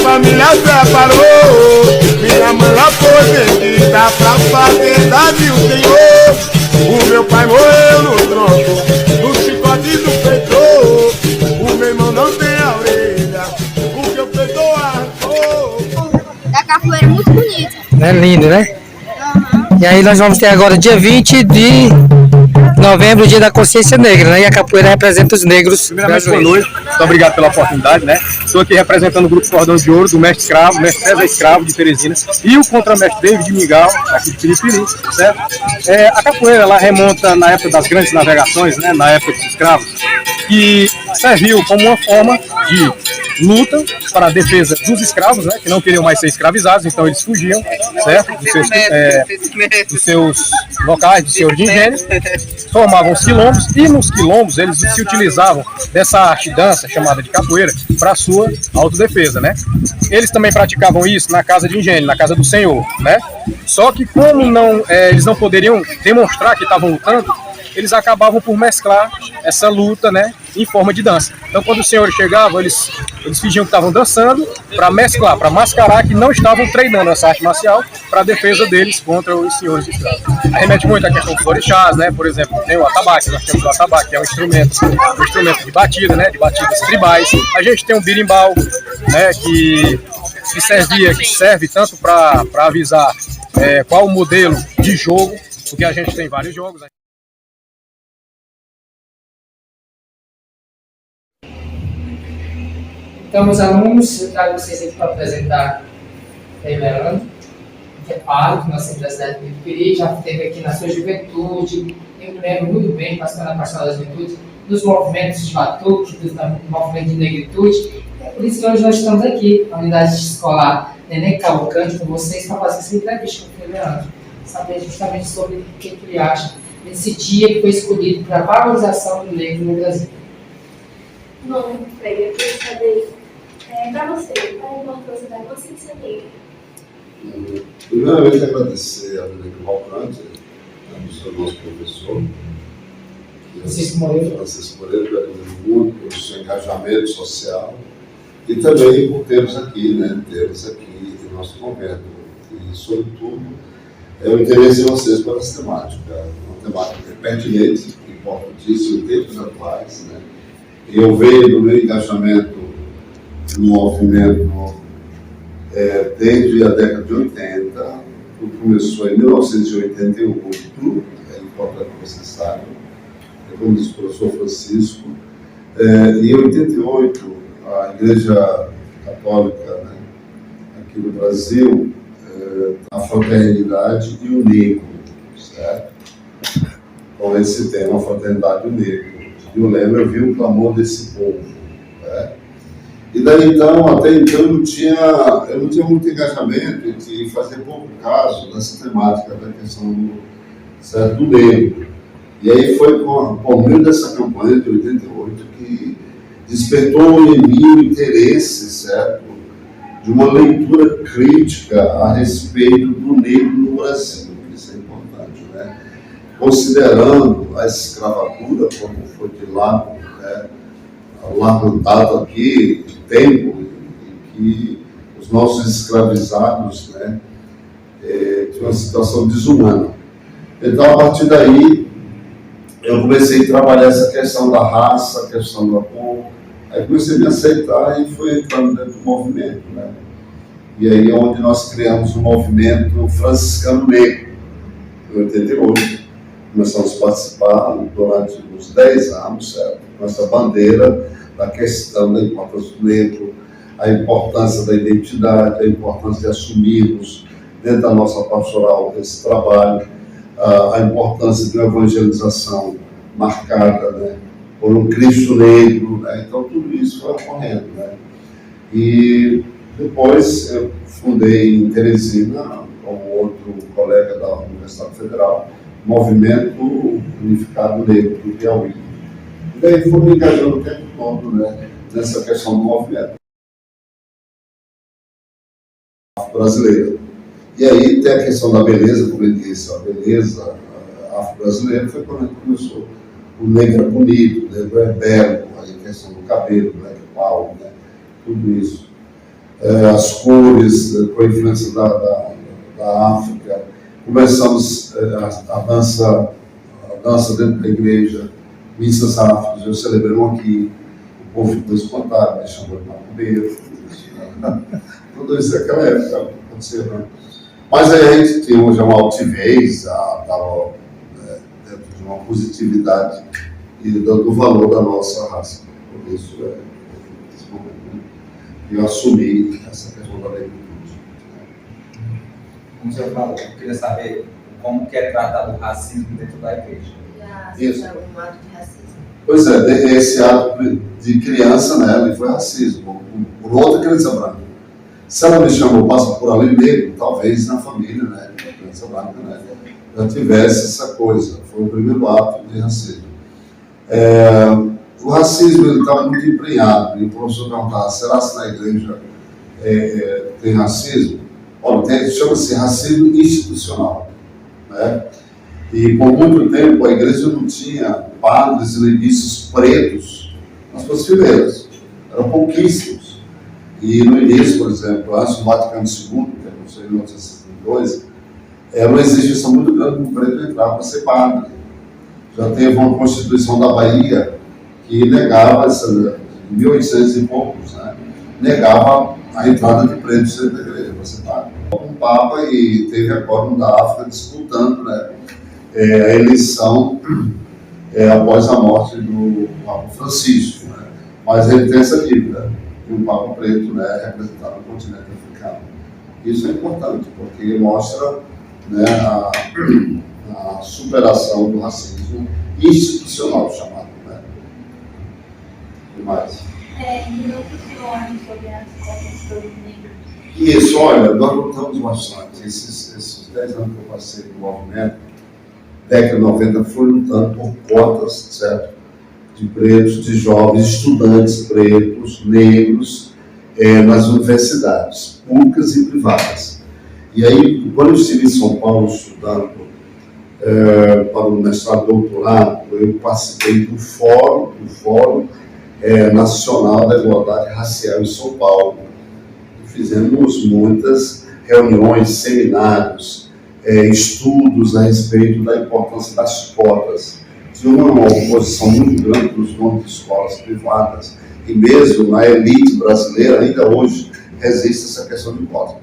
Família separou, minha mãe lá foi vendida pra faculdade o Senhor. O meu pai morreu no tronco, no chicote do peito. O meu irmão não tem a orelha, o que eu peito arrancou. Da capoeira muito bonita. É lindo, né? Uhum. E aí nós vamos ter agora dia 20 de novembro, o dia da consciência negra, né? E a capoeira representa os negros. Primeiramente, boa noite. Muito obrigado pela oportunidade, né? Estou aqui representando o Grupo Cordão de Ouro, do mestre escravo, mestre César Escravo de Teresina, e o contramestre David Mingau, aqui de Piripiri, certo? A capoeira, ela remonta na época das grandes navegações, né? Na época dos escravos, que serviu como uma forma de luta para a defesa dos escravos, né? Que não queriam mais ser escravizados, então eles fugiam, certo? Dos seus locais, dos seus engenhos, formavam os quilombos, e nos quilombos eles se utilizavam dessa arte dança chamada de capoeira para sua autodefesa, né? Eles também praticavam isso na casa de engenho, na casa do senhor, né? Só que como eles não poderiam demonstrar que estavam lutando, eles acabavam por mesclar essa luta, né, em forma de dança. Então, quando os senhores chegavam, eles fingiam que estavam dançando para mesclar, para mascarar que não estavam treinando essa arte marcial para a defesa deles contra os senhores de escravos. Remete muito à questão dos orixás, né? Por exemplo, tem o atabaque, nós temos o atabaque, que é um instrumento de batida, né, de batidas tribais. A gente tem o birimbau, né, que serve tanto para avisar qual o modelo de jogo, porque a gente tem vários jogos. Então, meus alunos, eu trago vocês aqui para apresentar o Leandro, que é pároco na Assembleia da Cidade de Piripiri, já esteve aqui na sua juventude, eu me lembro muito bem, participando da Pastoral da Juventude, dos movimentos de batuque, do movimento de negritude. É por isso que hoje nós estamos aqui, na unidade escolar Neném Cavalcante, com vocês, para fazer essa entrevista com o Leandro, saber justamente sobre o que ele acha desse dia que foi escolhido para a valorização do negro no Brasil. Bom, Freire, eu queria saber, para você, qual a importância da consciência negra? Primeiramente, agradecer a Neném Cavalcante, o nosso professor, Francisco Moreira, pelo muito, pelo seu engajamento social e também por termos aqui em nosso governo. E, sobretudo, o interesse de vocês pela essa temática. Uma temática pertinente, importantíssima em tempos atuais, né? Eu vejo no meu engajamento no movimento desde a década de 80, tudo começou em 1988, é importante que vocês saibam, como disse o professor Francisco, em 88, a Igreja Católica, né, aqui no Brasil, a fraternidade e o negro, certo? Com esse tema, a fraternidade e o negro. E eu lembro, eu vi o clamor desse povo, né? E daí então, até então, eu não tinha muito engajamento e fazer pouco caso dessa temática da questão do negro. E aí foi por meio dessa campanha de 88 que despertou em mim o interesse, certo, de uma leitura crítica a respeito do negro no Brasil, isso é importante, né? Considerando a escravatura como foi de lá, né, largado aqui, de tempo, em que os nossos escravizados, né, tinham uma situação desumana. Então, a partir daí, eu comecei a trabalhar essa questão da raça, a questão da cor, aí comecei a me aceitar e fui entrando dentro do movimento, né? E aí é onde nós criamos o movimento franciscano negro, em 88. Começamos a participar durante uns 10 anos, certo? Com essa bandeira da questão da importância do negro, a importância da identidade, a importância de assumirmos dentro da nossa pastoral esse trabalho, a importância de uma evangelização marcada, né, ou no Cristo Negro, né? Então tudo isso foi ocorrendo, né? E depois eu fundei em Teresina, com outro colega da Universidade Federal, o Movimento Unificado Negro do Piauí. E daí fui me engajando o tempo todo, né, nessa questão do movimento afro-brasileira. E aí tem a questão da beleza, como eu disse, a beleza afro-brasileira foi quando a gente começou. O negro é bonito, o negro é belo, a questão do cabelo, black power, né, tudo isso. As cores, com a influência da África. Começamos a dança dentro da igreja, missas afros, eu celebrei aqui, o povo ficou espantado, me chamou de macumbeiro, tudo isso naquela época aconteceu, né? Mas aí a gente tinha já uma altivez, estava dentro de uma positividade e do valor da nossa raça. Por isso, nesse momento, né, eu assumi essa questão da negritude. Como o senhor falou, eu queria saber como que é tratado o racismo dentro da igreja. Isso. Um ato de racismo. Pois é, esse ato de criança, né, ele foi racismo, por outra criança branca. Se ela me chamou, passa por ali negro, talvez na família, né, da criança branca, né, já tivesse essa coisa. Foi o primeiro ato de racismo. O racismo, ele estava muito emprenhado, e o professor perguntava, será que na igreja tem racismo? Olha, chama-se racismo institucional, né? E por muito tempo a igreja não tinha padres e levitas pretos nas suas fileiras, eram pouquíssimos. E no início, por exemplo, antes do Vaticano II, que aconteceu em 1962, era uma exigência muito grande para o preto entrar para ser padre. Já teve uma Constituição da Bahia que negava, em 1800 e poucos, né, negava a entrada de pretos dentro da igreja para ser padre. Um Papa e teve a Córdoba da África disputando, né, a eleição após a morte do Papa Francisco, né? Mas ele tem essa dívida de um Papa preto, né, representado no continente africano. Isso é importante porque mostra, né, a superação do racismo institucional chamado, né? E mais. Sobre as cotas negras. Isso, olha, nós lutamos bastante. Esses 10 anos que eu passei no movimento, década de 90, foi lutando por cotas, certo? De pretos, de jovens, estudantes pretos, negros, nas universidades, públicas e privadas. E aí, quando eu estive em São Paulo estudando para o mestrado e doutorado, eu participei do Fórum Nacional da Igualdade Racial em São Paulo. Fizemos muitas reuniões, seminários, estudos a respeito da importância das cotas. Tinha uma oposição muito grande dos donos de escolas privadas e mesmo na elite brasileira, ainda hoje, resiste essa questão de cotas.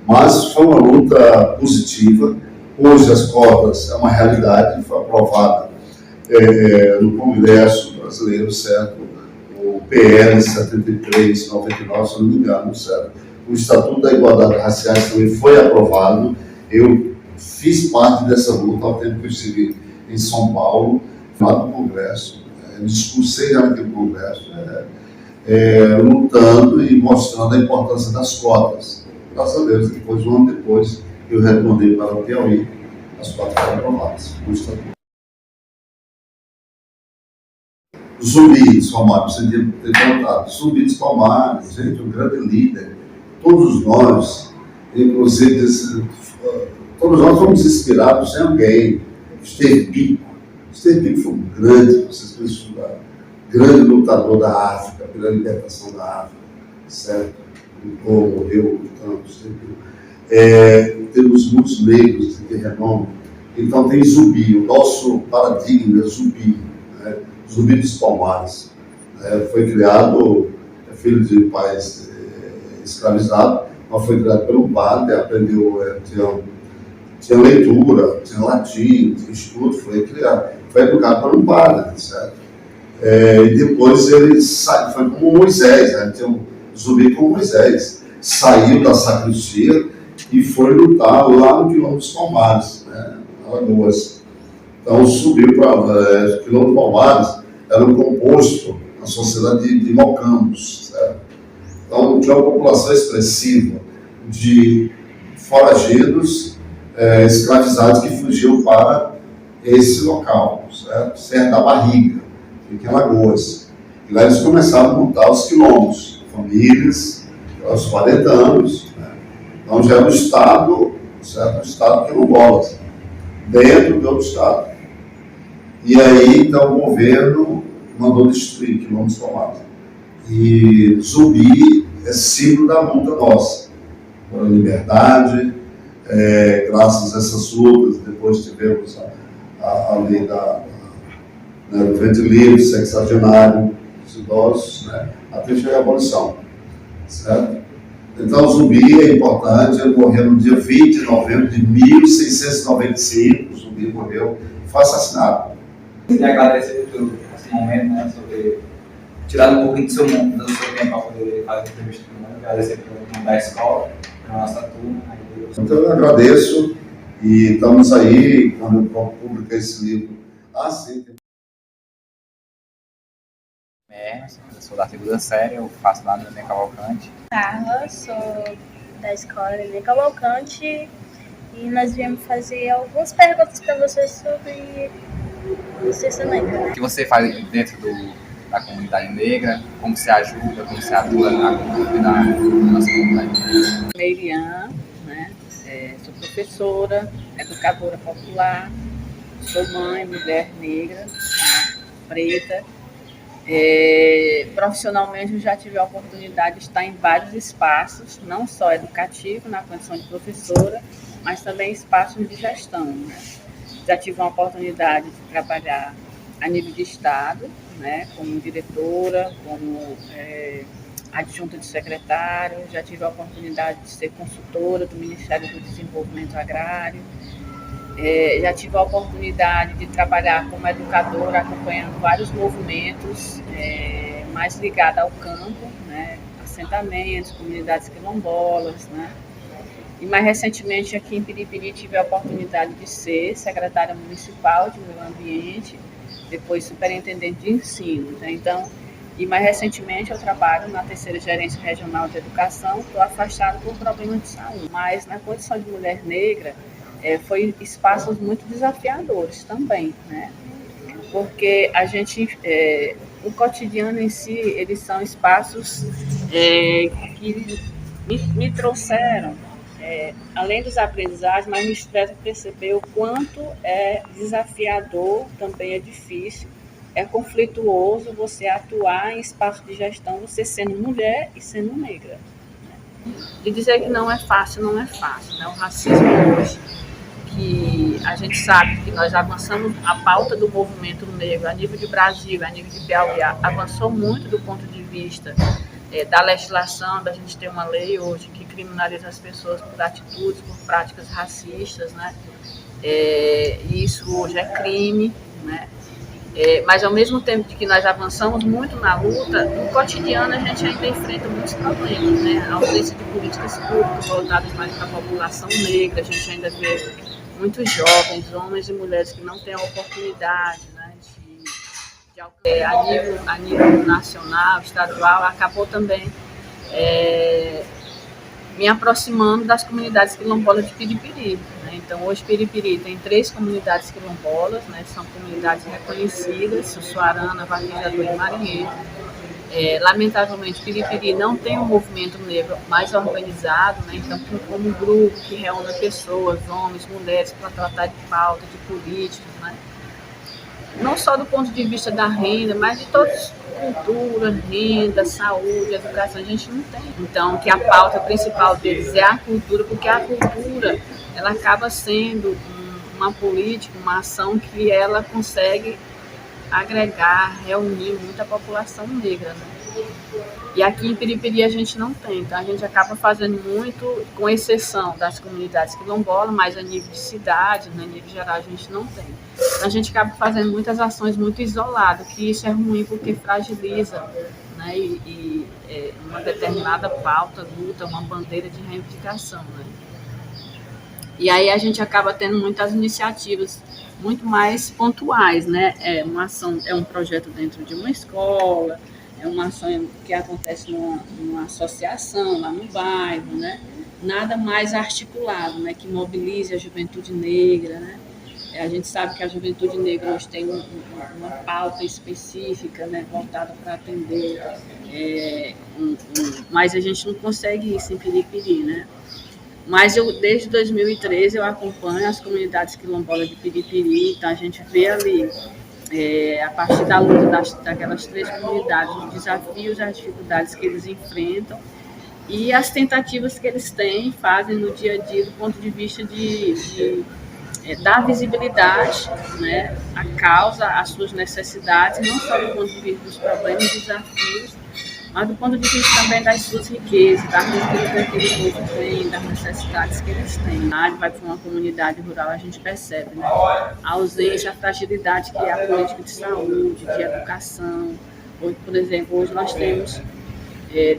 Mas foi uma luta positiva. Hoje as cotas é uma realidade, foi aprovada no Congresso brasileiro, certo? O PL 73/99, se não me engano, certo? O Estatuto da Igualdade Racial também foi aprovado. Eu fiz parte dessa luta ao tempo que eu estive em São Paulo, lá no Congresso, discursei naquele Congresso, lutando e mostrando a importância das cotas. Graças a Deus, depois, um ano depois, eu retornei para o Piauí, as cotas foram aprovadas no Estatuto. Zumbi dos Palmares, você tem perguntado. Zumbi dos Palmares, gente, um grande líder. Todos nós, inclusive, todos nós fomos inspirados em alguém. Esteve Biko foi um grande, vocês precisam estudar, grande lutador da África, pela libertação da África, certo? Morreu lutando, temos muitos negros de renome. Então tem Zumbi, o nosso paradigma é Zumbi, né? Zumbi dos Palmares. Foi criado, filho de pais escravizados, mas foi criado pelo padre, aprendeu, tinha leitura, tinha latim, tinha estudo, foi educado por um padre, certo? E depois ele foi como Moisés, né? Tinha um Zumbi como Moisés, saiu da sacristia e foi lutar lá no quilômetro dos Palmares, né? Alagoas. Então subiu para quilômetro dos Palmares, eram compostos na sociedade de mocambos, certo? Então, tinha uma população expressiva de foragidos, escravizados que fugiam para esse local, certo? Serra da Barriga, fica em Alagoas. E lá eles começaram a montar os quilombos, famílias, aos 40 anos. Né? Então já era um Estado, certo? Um Estado quilombola, dentro de outro Estado. E aí, então, o governo mandou destruir quilombos tomados. E Zumbi é símbolo da luta nossa, pela liberdade, graças a essas lutas. Depois tivemos a lei do ventre livre, sexagenário, dos idosos, né, até chegar à abolição, certo? Então, Zumbi é importante. Ele morreu no dia 20 de novembro de 1695, Zumbi morreu, foi assassinado. E agradecer por esse momento, né, sobre tirar um pouquinho do seu tempo para poder fazer a entrevista comigo, agradecer pelo nome da escola, pela nossa turma. Então eu agradeço e estamos aí, quando eu publicar esse livro, sim. Eu sou da segunda série, eu faço lá no Neném Cavalcante. Carla, sou da escola Neném Cavalcante e nós viemos fazer algumas perguntas para você sobre licença negra. O que você faz dentro da comunidade negra? Como você ajuda, como você atua na comunidade, na nossa comunidade? Meirian, né? Sou professora, educadora popular, sou mãe, mulher negra, preta. Profissionalmente eu já tive a oportunidade de estar em vários espaços, não só educativo, na condição de professora, mas também espaços de gestão, né? Já tive uma oportunidade de trabalhar a nível de Estado, né, como diretora, como adjunta de secretário, já tive a oportunidade de ser consultora do Ministério do Desenvolvimento Agrário, já tive a oportunidade de trabalhar como educadora, acompanhando vários movimentos mais ligados ao campo, né, assentamentos, comunidades quilombolas, né. E mais recentemente aqui em Piripiri tive a oportunidade de ser secretária municipal de meio ambiente, depois superintendente de ensino, né? Então, e mais recentemente eu trabalho na 3ª Gerência Regional de Educação, estou afastada por problemas de saúde, mas na condição de mulher negra foi espaços muito desafiadores também, né? Porque a gente, o cotidiano em si, eles são espaços que me trouxeram, além dos aprendizados, mas me fizeram perceber o quanto é desafiador, também é difícil, é conflituoso você atuar em espaço de gestão, você sendo mulher e sendo negra. Né? E dizer que não é fácil, não é fácil. Né? O racismo hoje, que a gente sabe que nós avançamos a pauta do movimento negro a nível de Brasil, a nível de Piauí, avançou muito do ponto de vista da legislação, da gente ter uma lei hoje que criminaliza as pessoas por atitudes, por práticas racistas, né? E isso hoje é crime, né? Mas ao mesmo tempo que nós avançamos muito na luta, no cotidiano a gente ainda enfrenta muitos problemas, né? A ausência de políticas públicas voltadas mais para a população negra, a gente ainda vê muitos jovens, homens e mulheres que não têm a oportunidade, né, a nível nacional, estadual, acabou também me aproximando das comunidades quilombolas de Piripiri. Né? Então, hoje Piripiri tem 3 comunidades quilombolas, né? São comunidades reconhecidas, Sussuarana, Vaquejador e Marinheiro. Lamentavelmente, Piripiri não tem um movimento negro mais organizado, né? Então, como um grupo que reúne pessoas, homens, mulheres, para tratar de pauta, de políticas, né? Não só do ponto de vista da renda, mas de todas cultura, renda, saúde, educação, a gente não tem. Então, que a pauta principal deles é a cultura, porque a cultura, ela acaba sendo uma política, uma ação que ela consegue agregar, reunir muita população negra, né? E aqui em Piripiri a gente não tem, então a gente acaba fazendo muito, com exceção das comunidades quilombolas, mas a nível de cidade, né, a nível geral a gente não tem. Então a gente acaba fazendo muitas ações muito isoladas, que isso é ruim porque fragiliza, né, uma determinada pauta, luta, uma bandeira de reivindicação, né. E aí a gente acaba tendo muitas iniciativas muito mais pontuais, né? É uma ação, é um projeto dentro de uma escola, é uma ação que acontece numa associação lá no bairro, né? Nada mais articulado, né? Que mobilize a juventude negra, né? A gente sabe que a juventude negra hoje tem uma pauta específica, né? Voltada para atender, mas a gente não consegue isso em Piripiri, né? Mas desde 2013 eu acompanho as comunidades quilombolas de Piripiri, então a gente vê ali, a partir da luta daquelas 3 comunidades, os desafios, as dificuldades que eles enfrentam e as tentativas que eles fazem no dia a dia do ponto de vista de dar visibilidade, né, à causa, às suas necessidades, não só do ponto de vista dos problemas e desafios, mas do ponto de vista também das suas riquezas, da riqueza que aquele povo tem, das necessidades que eles têm. Vai para uma comunidade rural, a gente percebe, né, a ausência, a fragilidade que é a política de saúde, de educação. Hoje, por exemplo, hoje nós temos,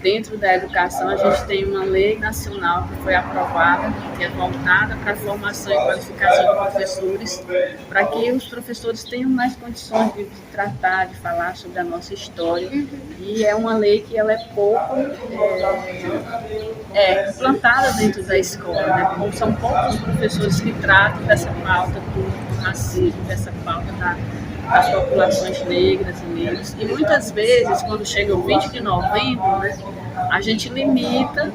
dentro da educação, a gente tem uma lei nacional que foi aprovada, que é voltada para a formação e qualificação de professores, para que os professores tenham mais condições de tratar, de falar sobre a nossa história. E é uma lei que ela é pouco implantada dentro da escola, né? Porque são poucos professores que tratam dessa pauta do racismo, dessa pauta das populações negras e negros. E muitas vezes, quando chega o 20 de novembro, né, a gente limita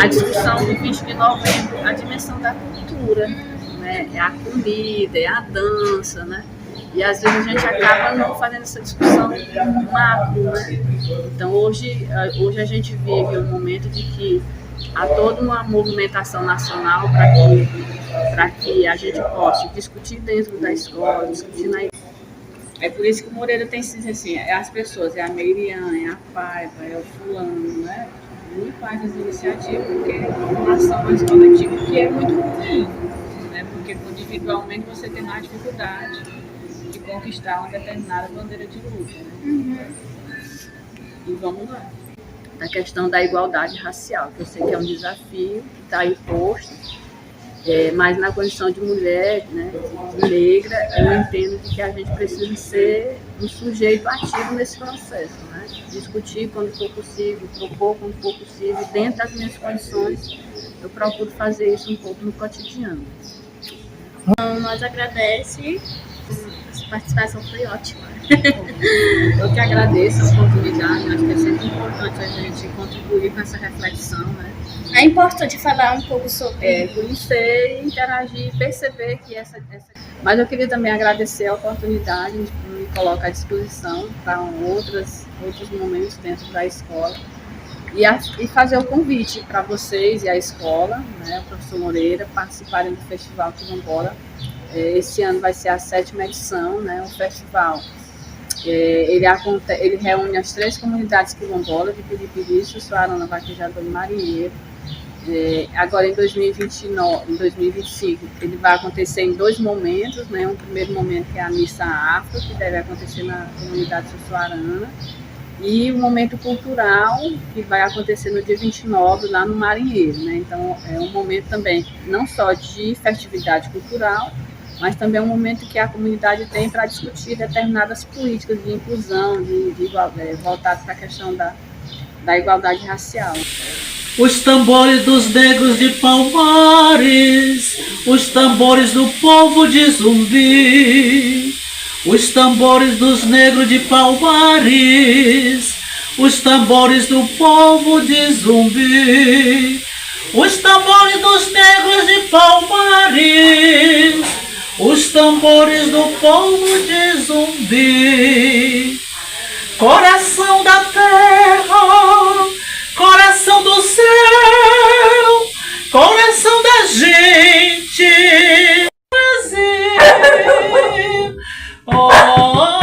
a discussão do 20 de novembro à dimensão da cultura, né? É a comida, é a dança, né? E às vezes a gente acaba não fazendo essa discussão macro, né? Então hoje a gente vive um momento de que há toda uma movimentação nacional para que a gente possa discutir dentro da escola, discutir na. É por isso que o Moreira tem sido assim, as pessoas, a Meiriane, é a Paiva, é o fulano, né? Ele faz as iniciativas, porque é uma ação mais coletiva, que é muito ruim, né? Porque individualmente você tem mais dificuldade de conquistar uma determinada bandeira de luta, né? E vamos lá. Da questão da igualdade racial, que eu sei que é um desafio, que está aí posto, mas na condição de mulher, né, negra, eu entendo que a gente precisa ser um sujeito ativo nesse processo, né? Discutir quando for possível, propor quando for possível, dentro das minhas condições, eu procuro fazer isso um pouco no cotidiano. Nós agradecemos, a participação foi ótima. Eu que agradeço a oportunidade, acho que é sempre importante a gente contribuir com essa reflexão, né? É importante falar um pouco sobre conhecer, interagir, perceber que essa. Mas eu queria também agradecer a oportunidade de me colocar à disposição para outros momentos dentro da escola e fazer o convite para vocês e a escola, né, o professor Moreira, participarem do Festival Quilombola. Esse ano vai ser a 7ª edição, né, o festival. Ele reúne as 3 comunidades quilombolas de Piripiri, Sussuarana, Vaquejador e Marinheiro. Agora em 2025 ele vai acontecer em 2 momentos, né? Um primeiro momento que é a missa afro, que deve acontecer na comunidade Sussuarana, e um momento cultural que vai acontecer no dia 29 lá no Marinheiro, né? Então é um momento também não só de festividade cultural, mas também é um momento que a comunidade tem para discutir determinadas políticas de inclusão, voltado para a questão da igualdade racial. Os tambores dos negros de Palmares, os tambores do povo de Zumbi, os tambores dos negros de Palmares, os tambores do povo de Zumbi, os tambores dos negros de Palmares, os tambores do povo de Zumbi, coração da terra, coração do céu, coração da gente, Brasil. Oh, oh, oh,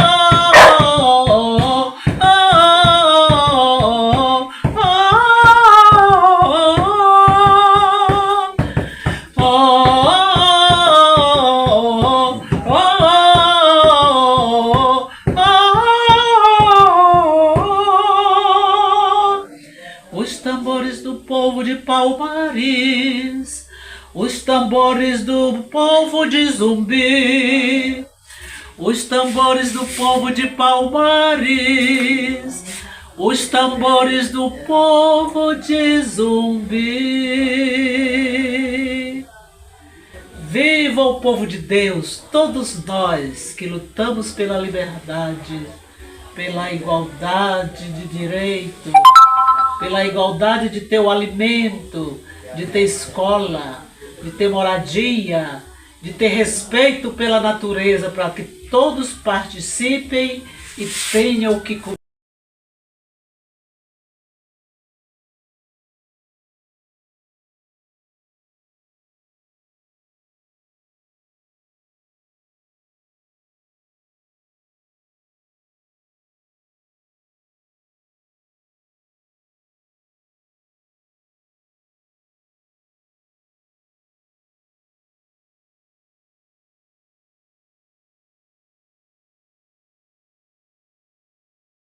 Os tambores do povo de Palmares, os tambores do povo de Zumbi, os tambores do povo de Palmares, os tambores do povo de Zumbi. Viva o povo de Deus, todos nós que lutamos pela liberdade, pela igualdade de direito, pela igualdade de ter o alimento, de ter escola, de ter moradia, de ter respeito pela natureza, para que todos participem e tenham o que comer.